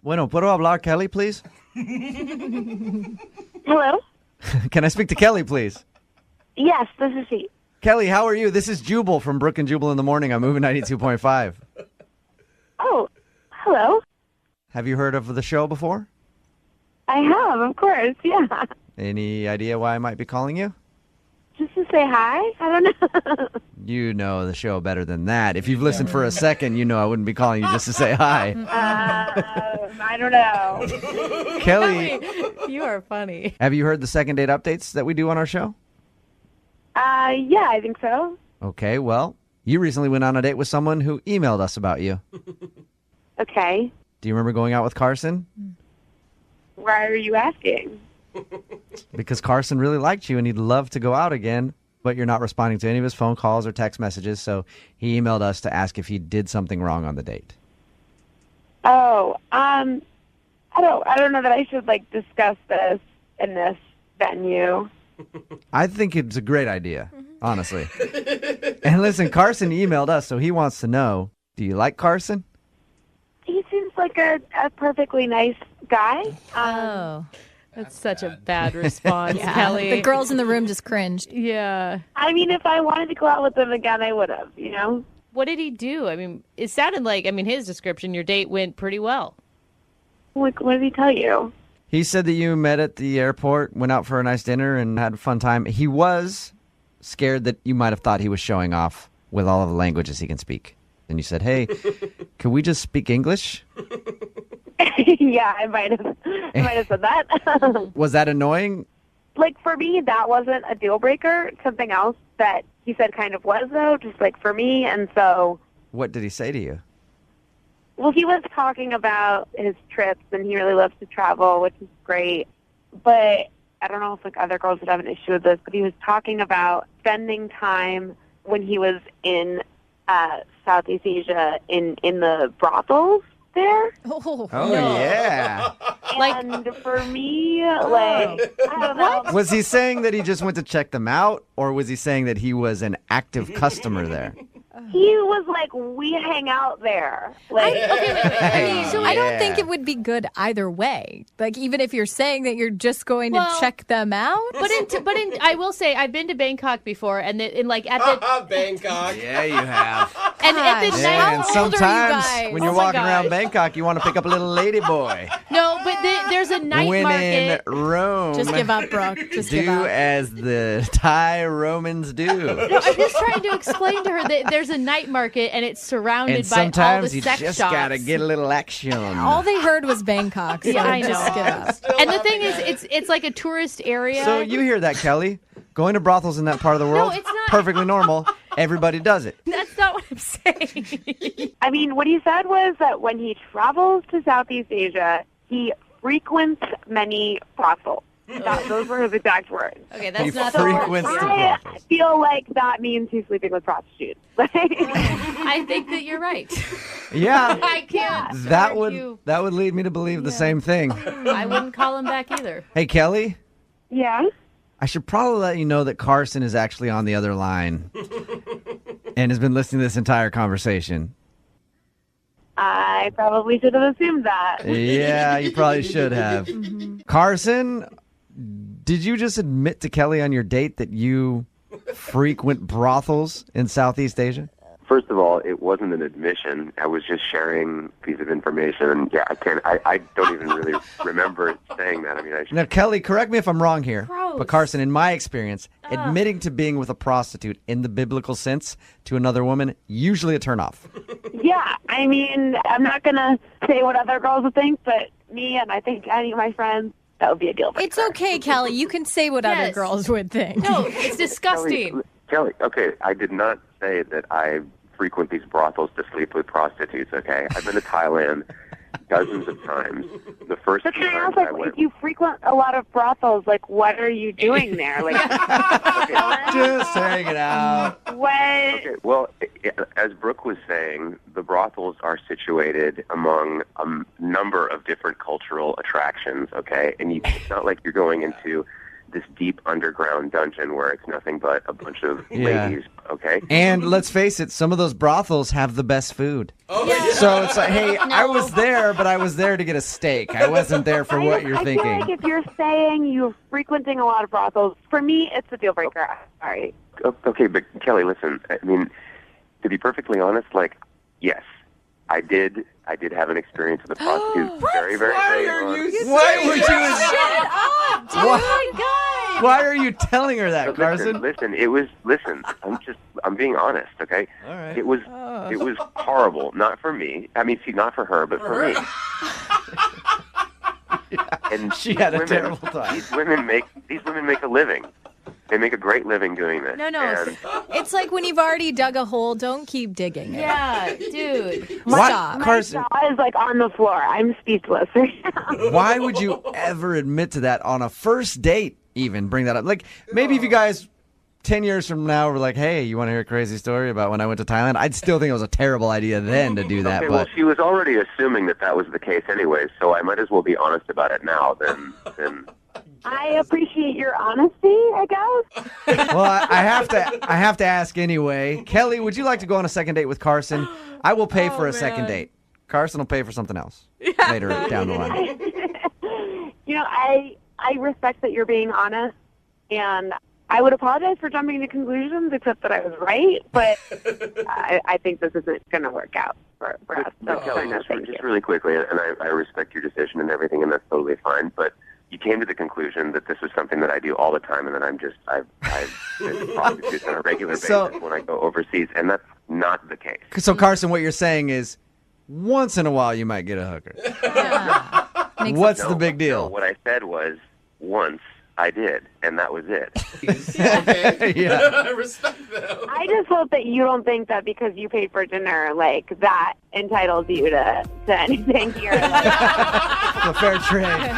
Bueno, ¿puedo hablar Kelly, please? Hello? Can I speak to Kelly, please? Yes, this is she. Kelly, how are you? This is Jubal from Brook and Jubal in the Morning on Moving 92.5. Oh, hello. Have you heard of the show before? I have, of course, yeah. Any idea why I might be calling you? Just to say hi? I don't know. You know the show better than that. If you've listened for a second, you know I wouldn't be calling you just to say hi. I don't know. Kelly, You are funny. have you heard the second date updates that we do on our show? Yeah, I think so. Okay, well, you recently went on a date with someone who emailed us about you. Okay. Do you remember going out with Carson? Why are you asking? Because Carson really liked you and he'd love to go out again, but you're not responding to any of his phone calls or text messages, so he emailed us to ask if he did something wrong on the date. Oh, I don't know that I should, discuss this in this venue. I think it's a great idea, honestly. And listen, Carson emailed us, so he wants to know, do you like Carson? He seems like a perfectly nice guy. That's such a bad response, Yeah. Kelly. The girls in the room just cringed. Yeah. I mean, if I wanted to go out with him again, I would have, What did he do? I mean, it sounded like, his description, your date went pretty well. What did he tell you? He said that you met at the airport, went out for a nice dinner, and had a fun time. He was scared that you might have thought he was showing off with all of the languages he can speak. And you said, hey, can we just speak English? Yeah, I might have said that. Was that annoying? For me, that wasn't a deal breaker. Something else that he said kind of was, though, just for me. And so, What did he say to you? well, he was talking about his trips, and he really loves to travel, which is great. But I don't know if other girls would have an issue with this, but he was talking about spending time when he was in Southeast Asia in the brothels there. Oh, yeah. And for me, I don't know. Was he saying that he just went to check them out, or was he saying that he was an active customer there? He was like, we hang out there. So I don't think it would be good either way. Even if you're saying that you're just going to check them out. But I will say, I've been to Bangkok before, and at the Bangkok. Yeah, you have. and at the Gosh. night. And How old are you sometimes guys? when you're Oh my walking around gosh. Bangkok, you want to pick up a little lady boy. No, but there's a night When market. in Rome, Just give up, Brooke. Just give do up. as the Thai Romans do. No, I'm just trying to explain to her that there's a night market and it's surrounded And by all sometimes the you sex just shops. gotta get a little action. All they heard was Bangkok. So Yeah, I just know. give up. And the thing is, it's like a tourist area. So you hear that, Kelly? Going to brothels in that part of the world, it's not. perfectly normal. Everybody does it. That's not what I'm saying. I mean, what he said was that when he travels to Southeast Asia, he frequents many brothels. Those were his exact words. Okay, He that's not. frequents the I brothels. feel like that means he's sleeping with prostitutes. I think that you're right. Yeah. I can't. That argue. would lead me to believe the same thing. I wouldn't call him back either. Hey, Kelly, Yeah? I should probably let you know that Carson is actually on the other line and has been listening to this entire conversation. I probably should have assumed that. Yeah, you probably should have. Carson, did you just admit to Kelly on your date that you frequent brothels in Southeast Asia? First of all, it wasn't an admission. I was just sharing a piece of information. Yeah, I don't even really remember saying that. I mean, Now, Kelly, correct me if I'm wrong here, Gross. but Carson, in my experience, admitting to being with a prostitute in the biblical sense to another woman, usually a turnoff. Yeah, I mean, I'm not going to say what other girls would think, but me and I think any of my friends, that would be a deal breaker. It's okay, Kelly. You can say what other Yes. girls would think. No, it's disgusting. Kelly, okay, I did not say that I frequent these brothels to sleep with prostitutes, okay? I've been to Thailand dozens of times. The first But few can I times ask, I went... if you frequent a lot of brothels, what are you doing there? Just hanging out. What? Okay, well, as Brooke was saying, the brothels are situated among a number of different cultural attractions, okay? And it's not like you're going into this deep underground dungeon where it's nothing but a bunch of ladies, okay? And let's face it, some of those brothels have the best food. Oh, yeah. So it's like, hey, I was there, but I was there to get a steak. I wasn't there for what you're thinking. I feel like if you're saying you're frequenting a lot of brothels, for me, it's a deal breaker. Sorry. Okay, but Kelly, listen, I mean, to be perfectly honest, like, yes, I did have an experience with a prostitute very, very, very long. Why would you? Shut up, dude. Why? Oh my God. Why are you telling her that, Carson? Listen, I'm being honest, okay? All right. It was horrible, not for me. I mean, see, not for her, but for me. And she had a terrible time. These women make a living. They make a great living doing this. No. It's like when you've already dug a hole, don't keep digging it. Yeah, dude. Stop. Carson, My jaw is like on the floor. I'm speechless right now. why would you ever admit to that on a first date even bring that up? Like, maybe if you guys 10 years from now were like, hey, you want to hear a crazy story about when I went to Thailand? I'd still think it was a terrible idea then to do that. Okay, but well, she was already assuming that was the case anyway, so I might as well be honest about it now than I appreciate your honesty, I guess. well, I have to ask anyway. Kelly, would you like to go on a second date with Carson? I will pay for a second date. Carson will pay for something else later down the line. You know, I respect that you're being honest, and I would apologize for jumping to conclusions, except that I was right, but I think this isn't going to work out for us. So, Kelly, just really quickly, and I respect your decision and everything, and that's totally fine, but you came to the conclusion that this was something that I do all the time, and that I've been prostitutes on a regular basis when I go overseas, and that's not the case. So, Carson, what you're saying is once in a while you might get a hooker. Yeah. What's the big deal? No, what I said was once I did, and that was it. Okay. Yeah. I respect that. I just hope that you don't think that because you paid for dinner, like, that entitles you to anything here. It's a fair trade.